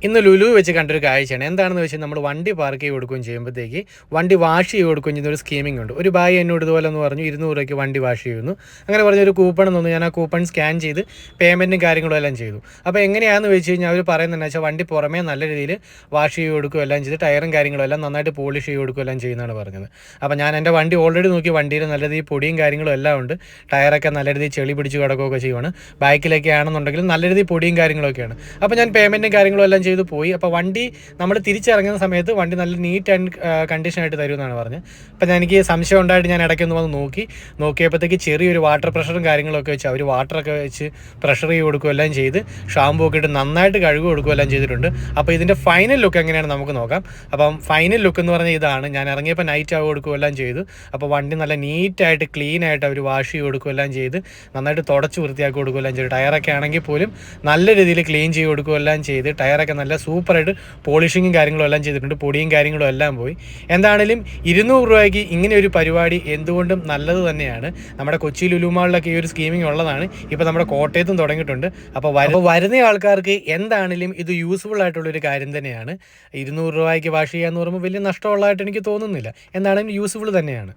ഇന്ന് ലുലു വെച്ച് കണ്ടൊരു കാഴ്ചയാണ്. എന്താണെന്ന് വെച്ചാൽ നമ്മൾ വണ്ടി പാർക്ക് ചെയ്ത് കൊടുക്കുകയും ചെയ്യുമ്പോഴത്തേക്ക് വണ്ടി വാഷ് ചെയ്ത് കൊടുക്കുകയും ചെയ്യുന്ന ഒരു സ്കീമിംഗ് ഉണ്ട്. ഒരു ബായി എന്നോട് ഇതുപോലെ എന്ന് പറഞ്ഞു 200 രൂപയ്ക്ക് വണ്ടി വാഷ് ചെയ്യുന്നു. അങ്ങനെ പറഞ്ഞൊരു കൂപ്പൺ തന്നു. ഞാൻ ആ കൂപ്പൺ സ്കാൻ ചെയ്ത് പേയ്മെൻറ്റും കാര്യങ്ങളും എല്ലാം ചെയ്തു. അപ്പോൾ എങ്ങനെയാണെന്ന് വെച്ച് കഴിഞ്ഞാൽ അവർ പറയുന്നതെന്ന് വെച്ചാൽ വണ്ടി പുറമേ നല്ല രീതിയിൽ വാഷ് ചെയ്ത് കൊടുക്കുകയും എല്ലാം ചെയ്ത് ടയറും കാര്യങ്ങളും എല്ലാം നന്നായിട്ട് പോളിഷ് ചെയ്ത് കൊടുക്കുകയും എല്ലാം ചെയ്യുന്നതാണ് പറഞ്ഞത്. അപ്പോൾ ഞാൻ എൻ്റെ വണ്ടി ഓൾറെഡി നോക്കി, വണ്ടിയിൽ നല്ല രീതിയിൽ പൊടിയും കാര്യങ്ങളും എല്ലാം ഉണ്ട്. ടയറൊക്കെ നല്ല രീതിയിൽ ചെളി പിടിച്ച് കിടക്കുകയൊക്കെ ചെയ്യുവാണ്. ബാക്കിലൊക്കെ ആണെന്നുണ്ടെങ്കിൽ നല്ല രീതിയിൽ പൊടിയും കാര്യങ്ങളൊക്കെയാണ്. അപ്പോൾ ഞാൻ പേയ്മെൻറ്റും കാര്യങ്ങളും എല്ലാം ചെയ്ത് പോയി. അപ്പോൾ വണ്ടി നമ്മൾ തിരിച്ചിറങ്ങുന്ന സമയത്ത് വണ്ടി നല്ല നീറ്റ് ആൻഡ് കണ്ടീഷനായിട്ട് തരുമെന്നാണ് പറഞ്ഞത്. അപ്പോൾ എനിക്ക് സംശയം ഉണ്ടായിട്ട് ഞാൻ ഇടയ്ക്കൊന്ന് വന്ന് നോക്കിയപ്പോഴത്തേക്ക് ചെറിയൊരു വാട്ടർ പ്രഷറും കാര്യങ്ങളൊക്കെ വെച്ച് അവർ വാട്ടറൊക്കെ വെച്ച് പ്രഷർ ചെയ്ത് കൊടുക്കുകയെല്ലാം ചെയ്ത് ഷാമ്പൂ ഒക്കെ ഇട്ട് നന്നായിട്ട് കഴുകി കൊടുക്കുകയെല്ലാം ചെയ്തിട്ടുണ്ട്. അപ്പോൾ ഇതിൻ്റെ ഫൈനൽ ലുക്ക് എങ്ങനെയാണ് നമുക്ക് നോക്കാം. അപ്പം ഫൈനൽ ലുക്ക് എന്ന് പറഞ്ഞാൽ ഇതാണ്. ഞാൻ ഇറങ്ങിയപ്പോൾ നൈറ്റ് ആവുക കൊടുക്കുകയെല്ലാം ചെയ്തു. അപ്പോൾ വണ്ടി നല്ല നീറ്റായിട്ട് ക്ലീനായിട്ട് അവർ വാഷ് ചെയ്ത് കൊടുക്കുകയെല്ലാം ചെയ്ത് നന്നായിട്ട് തുടച്ച് വൃത്തിയാക്കി കൊടുക്കുകയെല്ലാം ചെയ്തു. ടയറൊക്കെ ആണെങ്കിൽ പോലും നല്ല രീതിയിൽ ക്ലീൻ ചെയ്ത് കൊടുക്കുകയെല്ലാം ചെയ്ത് ടയറൊക്കെ നല്ല സൂപ്പറായിട്ട് പോളിഷിങ്ങും കാര്യങ്ങളും എല്ലാം ചെയ്തിട്ടുണ്ട്. പൊടിയും കാര്യങ്ങളും എല്ലാം പോയി. എന്താണെങ്കിലും 200 രൂപയ്ക്ക് ഇങ്ങനെ ഒരു പരിപാടി എന്തുകൊണ്ടും നല്ലത് തന്നെയാണ്. നമ്മുടെ കൊച്ചി ലുലു മാളിലൊക്കെ ഈ ഒരു സ്കീമിംഗ് ഉള്ളതാണ്. ഇപ്പോൾ നമ്മുടെ കോട്ടയത്തും തുടങ്ങിയിട്ടുണ്ട്. അപ്പോൾ വരുന്ന ആൾക്കാർക്ക് എന്താണെങ്കിലും ഇത് യൂസ്ഫുൾ ആയിട്ടുള്ളൊരു കാര്യം തന്നെയാണ്. 200 രൂപയ്ക്ക് വാഷ് ചെയ്യാന്ന് പറയുമ്പോൾ വലിയ നഷ്ടമുള്ളതായിട്ട് എനിക്ക് തോന്നുന്നില്ല. എന്താണെങ്കിലും യൂസ്ഫുൾ തന്നെയാണ്.